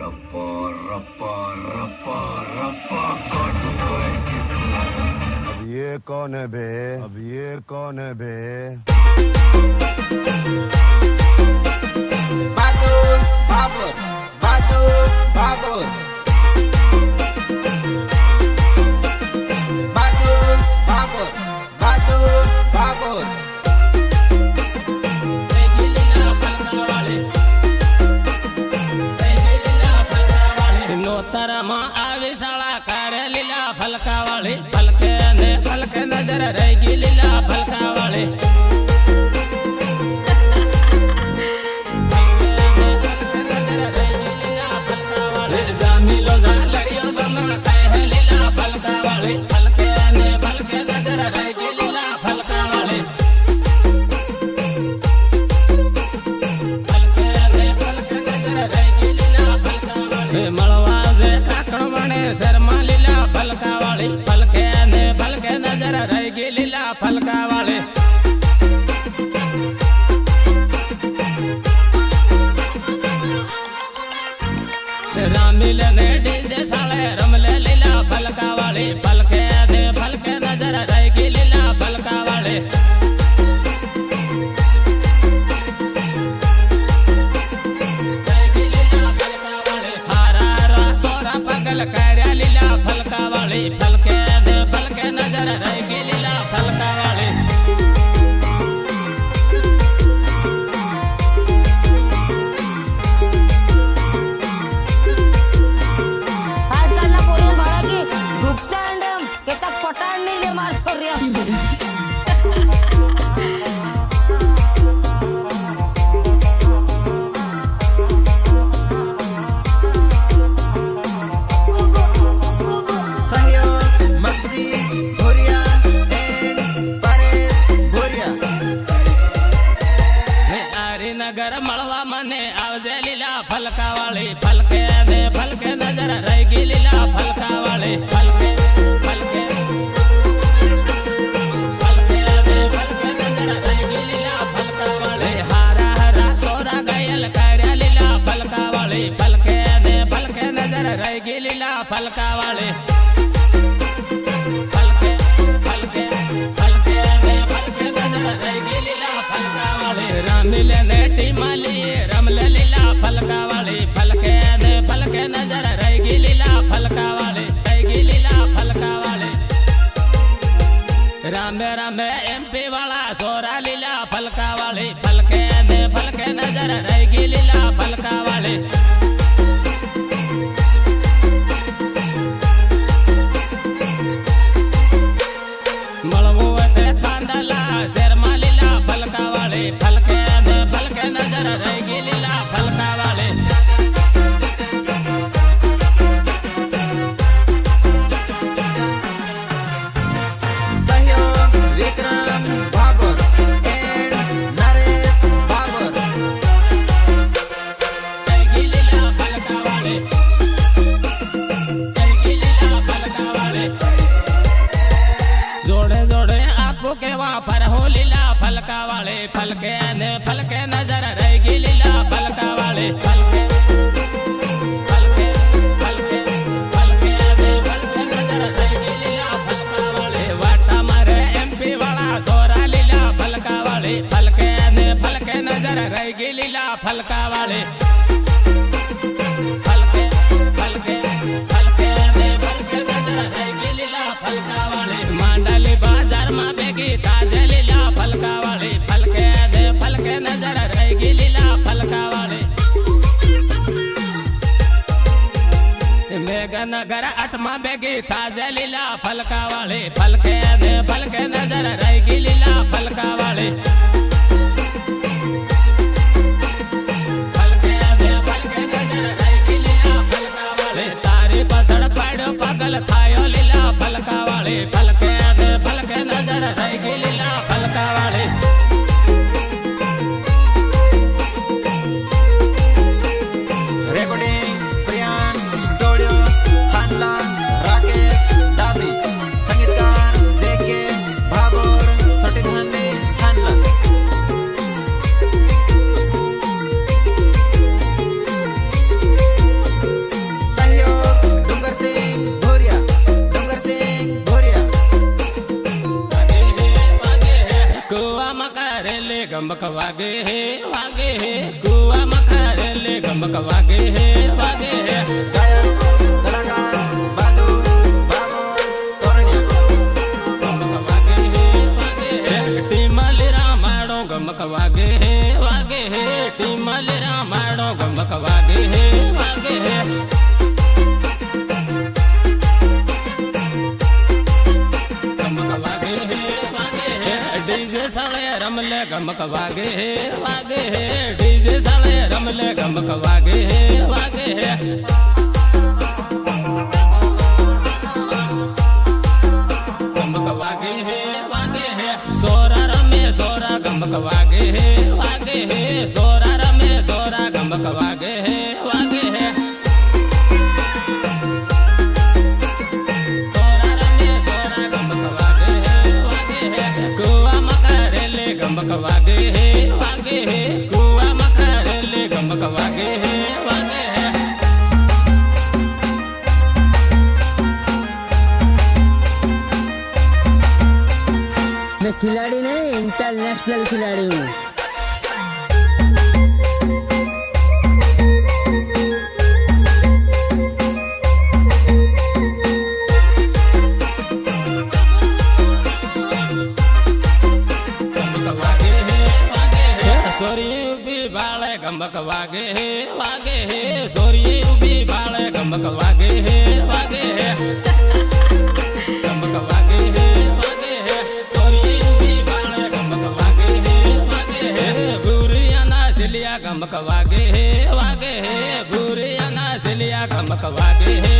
रप्पा रप्पा रप्पा रप्पा काटूंगा इनकी। अब ये कौन है बे? अब ये कौन है बे? बादुर बाबुर बादुर बाबुर बादुर बाबुर बादुर बाबुर નોતરમાં આવી શાળા કાઢે લીલા ફલકા વાળી ફલકે ને ફલકે નજર રહી ગઈ લીલા ફલકા વાળી જામીલો લડિયો તમે કહે લીલા ફલકા વાળી ફલકે ને ફલકે નજર રહી ગઈ લીલા ફલકા વાળી ફલકે ને ફલકે નજર રહી ગઈ લીલા ફલકા વાળી મળવા शर्मा लीला फलका वाली फलके ने फलके नजर रह गई लीला फलका वाली रामिल ने डीजे साले रमले लीला फलका वाली फलके ने फलके नजर रह गई लीला फलका वाली कार्या लीला फलका वाली फलके दे फलके नजर रह गई लीला फलका वाली आजकाल ना पोरी बाळा की ग्रुपचा अंडम केता पटांनी जे मार पर्या नगर मळवा मने आवजे लीला फलका वाली फलके दे फलके नजर रह गई लीला फलका वाली फलके फलके फलके दे फलके नजर रह गई लीला फलका वाली हारा हरा सोरा गयल कार्या लीला फलका वाली फलके दे फलके नजर रह गई लीला फलका वाली फलके फलके फलके दे फलके नजर रह गई लीला फलका वाली रामिल ने रमले लीला फलका वाली फलके दे फलके नजर रह गई लीला फलका वाली रह गई लीला फलका वाली रामे रामे एमपी वाला सोरा लीला फलका वाली फलके दे फलके नजर रह गई लीला फलका वाली मलमुआ ते थांदला शर्मा लीला फलका वाली फलके दे फलके नजर रह गई लीला फलका वाली सहयोग विक्रम बाबुर एंड नरेश बाबुर रह गई लीला फलका वाली रह गई लीला फलका वाली जोड़े जोड़े आपको के वहाँ पर हो लीला फलका वाले फलके ने फलके नजर रह गई लीला फलका वाले फलके फलके फलके फलके ने फलके नजर रह गई लीला फलका वाले वाटा मारे एमपी वाला सोरा लीला फलका वाले फलके ने फलके नजर रह गई लीला फलका वाले फलके फलके फलके ने फलके नजर रह गई लीला फलका वाले मांडली बाजार में बेगी ताजे लीला फलका वाली फलके दे फलके नजर रह गई लीला फलका वाली मेघनगर अठमा बेगी ताजे लीला फलका वाली फलके दे फलके नजर रह गई लीला फलका वाली फलके दे फलके नजर रह गई लीला फलका वाली तारी पसड़ पाड़ो पगल खायो लीला फलका वाली फलके दे फलके नजर रह गई लीला फलका वाली रेकॉर्डिंग प्रियान डोडियो खानला राकेश दाबी संगीतकार जेके बाबुर सटीधानी खानला गमक वागे है वागे है कुआ मकारेले गमक वागे है वागे है गायक कलाकार बादू बाबो तोरण्या गमक वागे है टीमली रामाड़ो गमक वागे है टीमली रामाड़ो गमक वागे है डीजे साले रमले गमक वागे है डीजे साले रमले गमक वागे है गमक वागे है सोरा रमे सोरा गमक वागे है सोरा रमे सोरा गमक वागे है सोरा रमे सोरा गमक वागे है कुआ मकारेले गमक वागे है कुआ मकारेले गमक वागे है मैं खिलाड़ी नहीं इंटरनेशनल खिलाड़ी हूँ। गमक वागे है सोरी उबी बाले गमक वागे है गमक वागे है सोरी उबी बाले गमक वागे है बुरिया ना सिलिया गमक वागे है बुरिया ना सिलिया गमक वागे है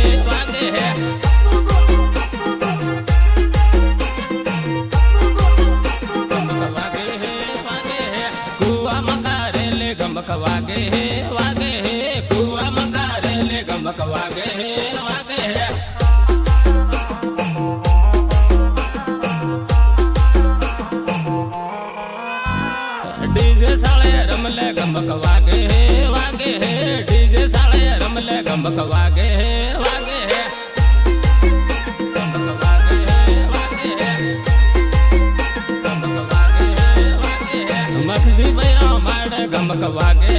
गमक वागे है कुआ मकारेले गमक वागे है डीजे साले रमले गमक वागे है डीजे साले रमले गमक वागे है मखजी बैरा माड़ गमक वागे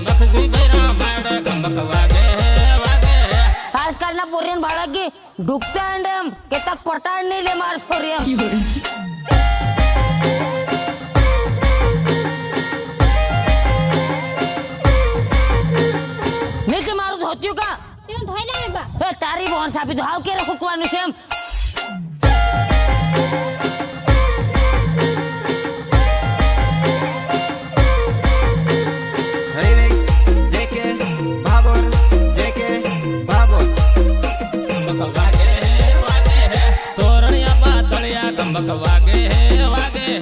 मखजी बैरा माड़ गमक वागे आजकाल ना पोरियन भाड़ा की डुकता अंडम के तक पटाण नहीं ले मार पोरियन नीचे मारू धोतियो का तेन धोई ले बा ए तारी बोन साबी धाव के रखो कुआनु सेम गमक वागे है तोरणिया पातलिया गमक वागे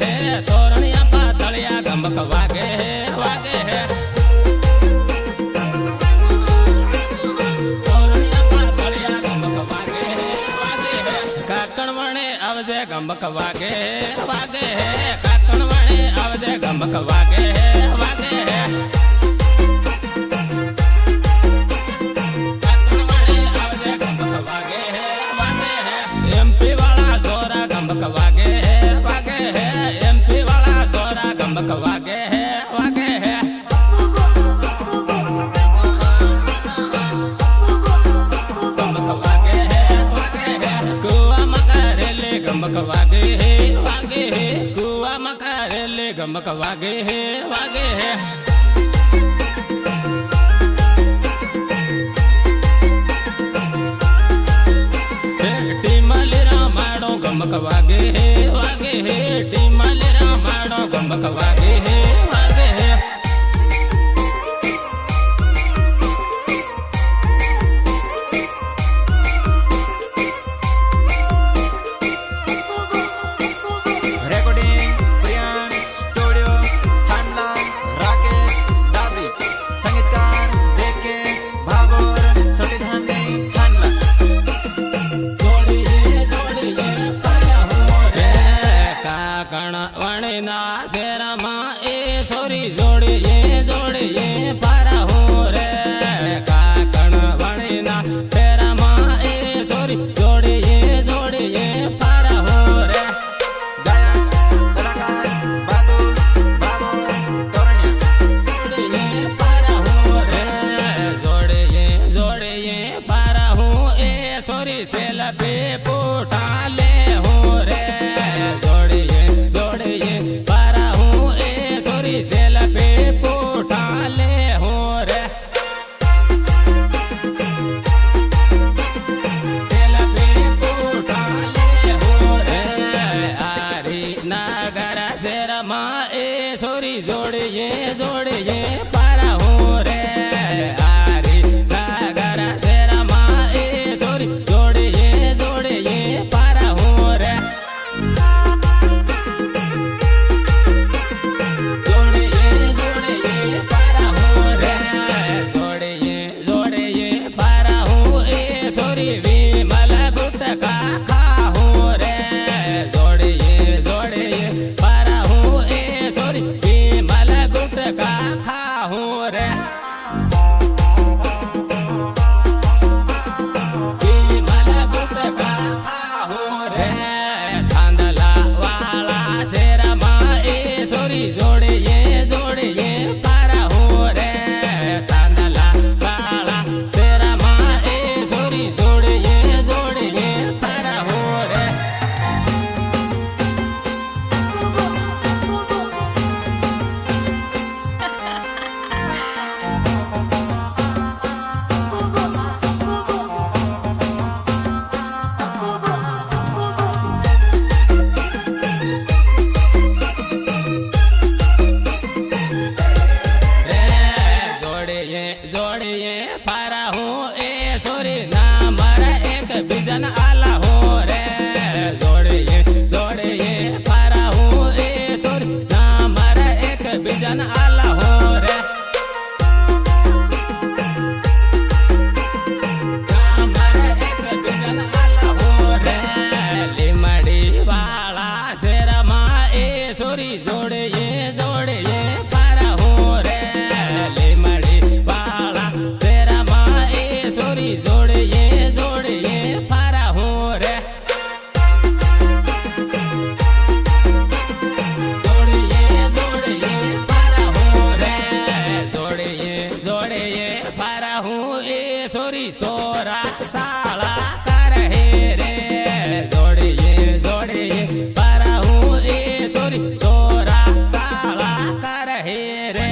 है तोरणिया पातलिया गमक वागे है काकण वणे आवजे गमक वागे काकण वणे आवजे गमक वागे काकण वणे आवजे गमक वागे एमपी वाला सोरा गमक वागे है एमपी वाला सोरा गमक वागे है गमक वागे है कुआ मकारेले गमक वागे है कुआ मकारेले गमक वागे है गमक वागे है टीमली रामाड़ो गमक वागे है रेकॉर्डिंग प्रियांश स्टूडियो थांडला राकेश दाबी संगीतकार जेके भाभोर सोटीधामनी थांडला काकण वणिना शेरा सोरी सेल्फी पूठा ले हूँ रे जोड़िए जोड़िए पारा हूँ ए सोरी सेल्फी पूठा ले हूँ रे सेल्फी पूठा ले हूँ रे आरी नगर से रमा ए सोरी जोड़िए जोड़िए पारा हूँ रे आरी नगर से रमा ए सोरी जोड़िए जोड़िए पारा हूँ रे जोड़िए जोड़िए पारा हूँ रे जोड़िए जोड़िए पारा हूँ ए सोरी विमल गुटका खा हूँ रे जोड़िए जोड़िए पारा हूँ ए सोरी विमल गुटका खा हूँ रे विमल गुटका खा हूँ रे थांदला वाला शेरमा ए सोरी जोड़िए जोड़िए पारा हूँ रे थांदला वाला शेरमा ए सोरी जोड़िए जोड़िए पारा हूँ रे जोड़िए जोड़िए पारा हूँ ए सोरी नामर एक बिजन आला हो रे जोड़िए जोड़िए पारा हूँ ए सोरी नामर एक बिजन आला हो रे नामर एक बिजन आला हो रे लिमड़ी वाला शेरमा ए सोरी जोड़िए जोड़िए पारा हूँ रे लिमड़ी वाला शेरमा ए सोरी जोड़िए जोड़िए पारा हूँ रे जोड़िए जोड़िए पारा हूँ रे जोड़िए जोड़िए पारा हूँ ए सोरी सोरा साला कर हे रे जोड़िए जोड़िए पारा हूँ ए सोरी सोरा साला कर हे रे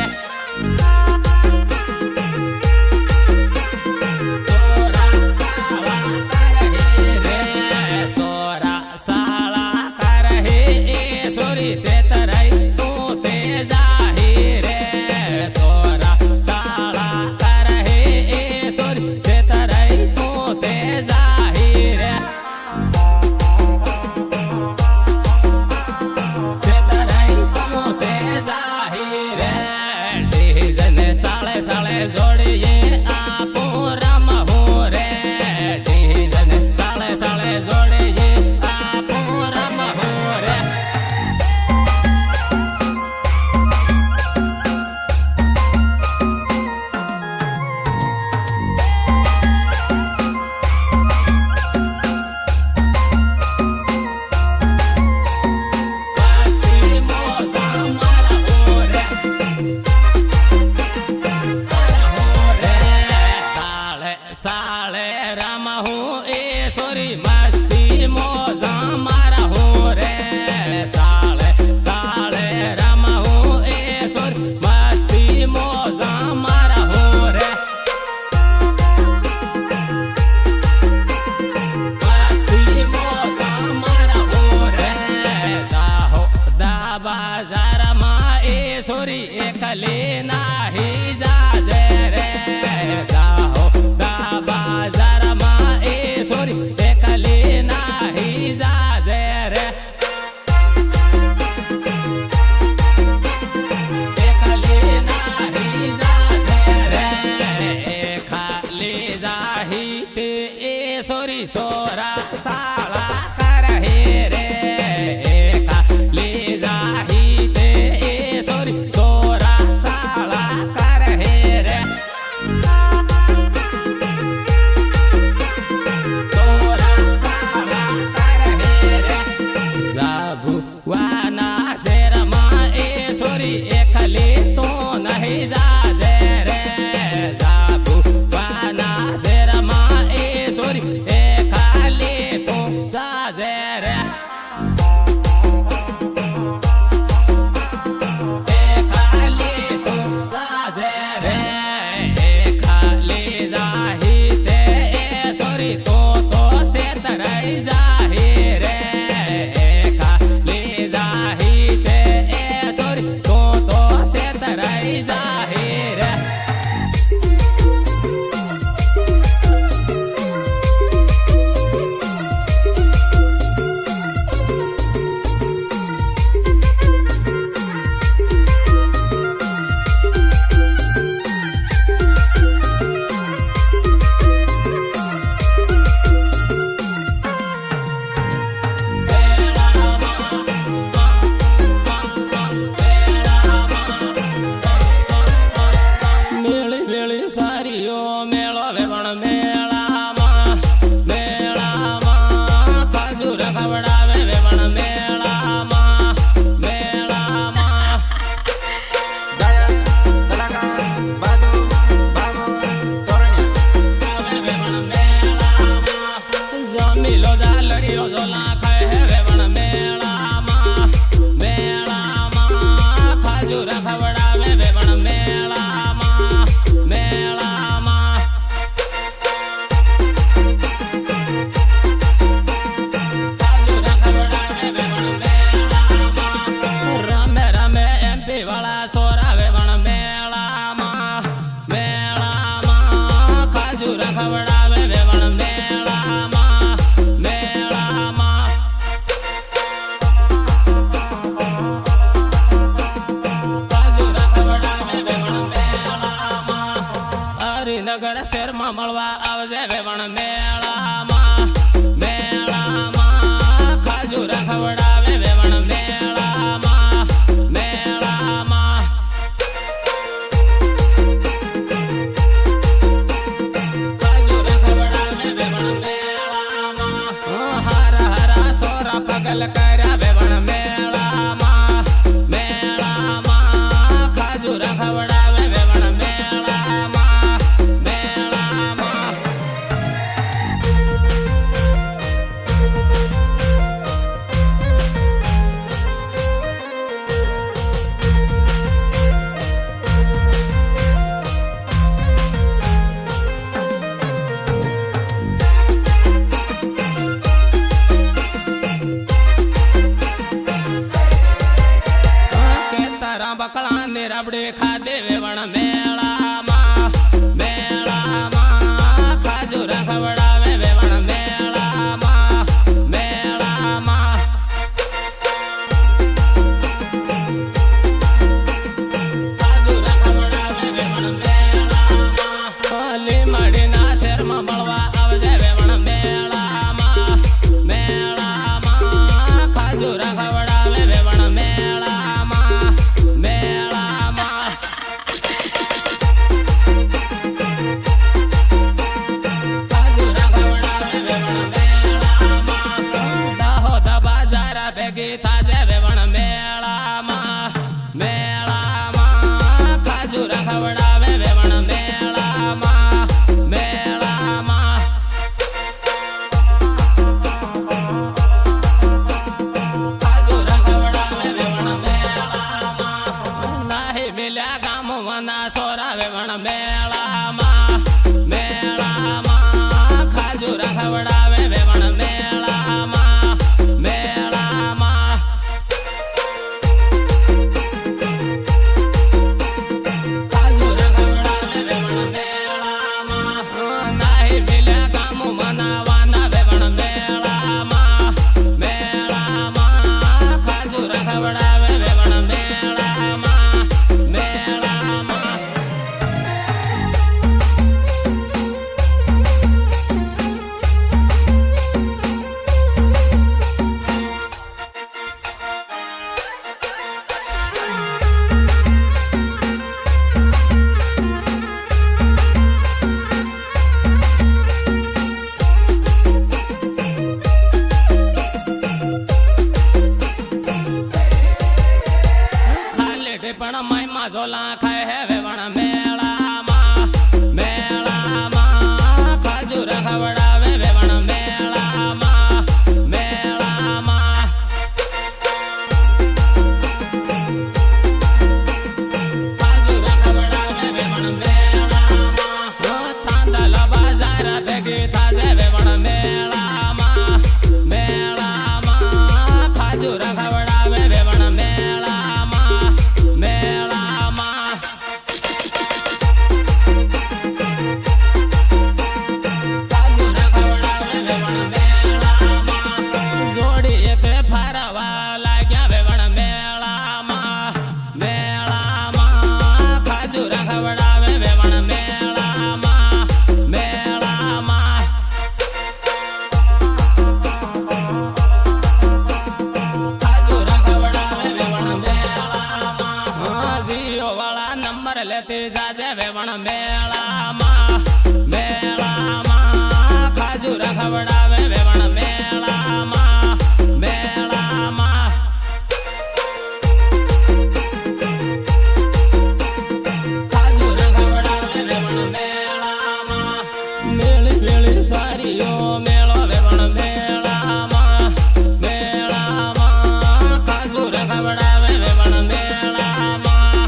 सोरा साला कर हे रे सोरा साला कर हे ए सोरी से तरई तू ते जाही रे सोरा साला कर हे ए सोरी से तरई तू ते जाही रे से तरई तू ते जाही रे डीजन साले साले जोड़िए आपो राम हो रे डीजन साले साले जोड़िए आपो राम हो रे पाती मोता मारा हो रे साले साले राम हूँ ए सोरी मस्ती मोजा मारा हूँ रे साले साले राम हूँ ए सोरी मस्ती मोजा मारा हूँ रे मस्ती मोजा मारा हूँ रे दाहो दा बाजार मा ए सोरी एकले नाही जाजे रे दाहो दा बाजार मा ए सोरी एकले नाही जाजे रे एकले नाही जाजे रे खाली जाही ते ए सोरी सोरा साला कर हे रे खाली जाही ते ए सोरी सोरा साला कर हे रे सोरा साला कर हे रे जाबू वाना शेरमा ए सोरी एकले तो नहीं जाजे रे जाबू वाना शेरमा ए सोरी एक નગર શહેરમાં મળવા આવજે વેવણ મેળામાં મેળામાં ખાજુરા ખવડાવે વેવણ મેળામાં મેળામાં ખાજુરા ખવડાવે વેવણ મેળામાં હારા હારા સોરા પગલ કર્યા વેવણ મેળામાં મેળામાં ખાજુરા ખવડાવે વેવણ મેળામાં બકળા ને રબડે ખાધે વેવણ મેળામાં મેળામાં ખાજુરા ખવડાવે વેવણ મેળામાં મેળામાં ખાજુરા ખવડાવે વેવણ મેળામાં લીમડીના શહેરમાં મળવા આવજે વેવણ મેળામાં મેળામાં ખાજુરા ખવડાવે વેવણ મેળામાં મેળામાં ખાજુરા ખવડાવે વેવણ મેળામાં દાહોદ બાજારા ભેગી થાજે વેવણ મેળામાં મેળામાં ખાજુરા ખવડાવે વેવણ મેળામાં મેળામાં ખાજુરા ખવડાવે વેવણ મેળામાં નાહી મિલ્યા ગામોના સોરા વેવણ મેળામાં મેળામાં ખાજુરા ખવડાવે વેવણ મેળામાં મેળામાં ખાજુરા ખવડાવે વેવણ મેળામાં નાહી મિલ્યા ગામો મનાવાના વેવણ મેળામાં મેળામાં ખાજુરા ખવડાવે વેવણ મેળામાં મેળામાં વેવણ મેળામાં ખાજુર ખવડાવે વેવણ મેળામાં ખાજુર ખવડાવે વેવણ મેળામાં મેળી મેળી સારીઓ મેળો વેવણ મેળામાં ખાજુર ખવડાવે વેવણ મેળામાં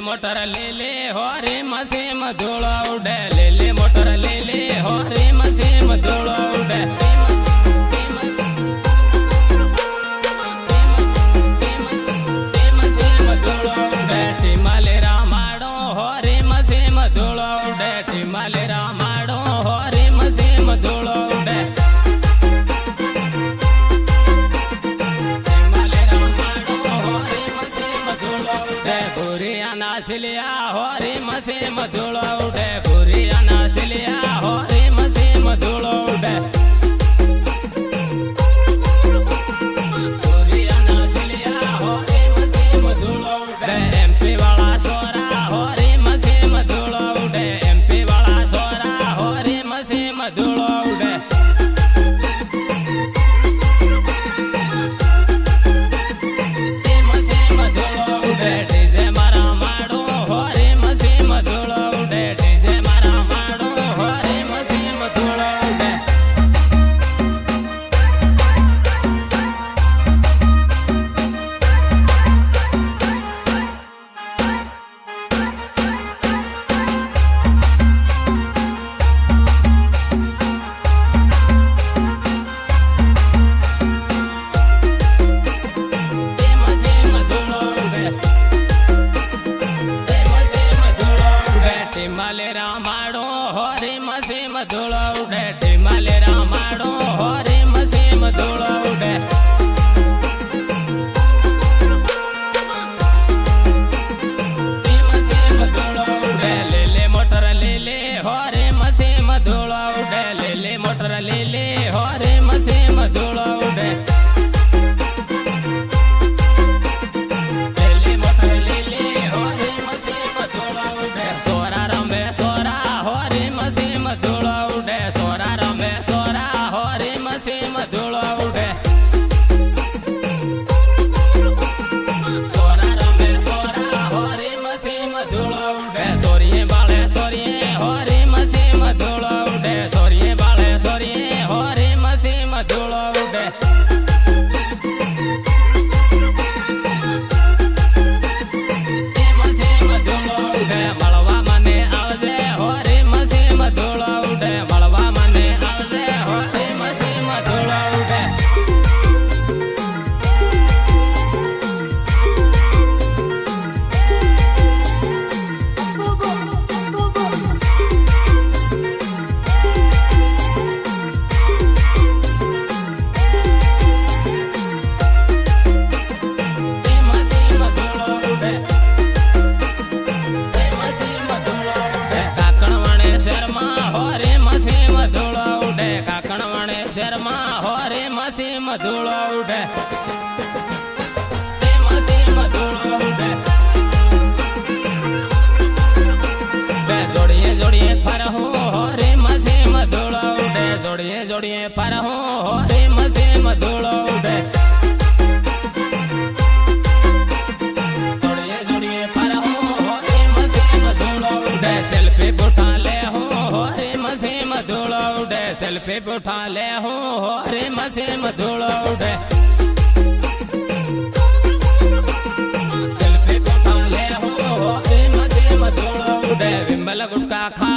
मोटर ले ले हो रे मसे मधुला उड़े ले ले मोटर ले ले हो रे मसे मधुला उड़े टिमाले रामाड़ो हो रे मसे मधुला उड़े टिमाले रामाड़ो हो रे मसे मधुला उड़े नासिलिया हो रे मसे मधुलो उड़े पुरिया नासिलिया हो रे मसे मधुलो उड़े पुरिया नासिलिया हो रे मसे मधुलो उड़े एमपी वाला सोरा हो रे मसे मधुलो उड़े एमपी वाला सोरा हो रे मसे मधुलो उड़े टिमाले रामाड़ो हो रे मसे मधुला उड़े टिमाले रामाड़ो हो रे मसे मधुला उड़े मसे मधुला उड़े ले ले मोटर ले ले हो रे मसे मधुला उड़े ले ले मोटर ले ले हो रे मसे मधुला उड़े मधुला उड़े मसे मधुला उड़े जोड़िए जोड़िए पर हो रे मसे मधुला उड़े जोड़िए जोड़िए पर हो रे मसे मधुला उड़े जोड़िए जोड़िए पर हो रे मसे मधुला उड़े सेल्फी उठा ले हो रे मसे मधुला उड़े सेल्फी उठा ले हो रे मसे मधुला उड़े सेल्फी उठा ले हो रे मसे मधुला उड़े विमल गुटका खा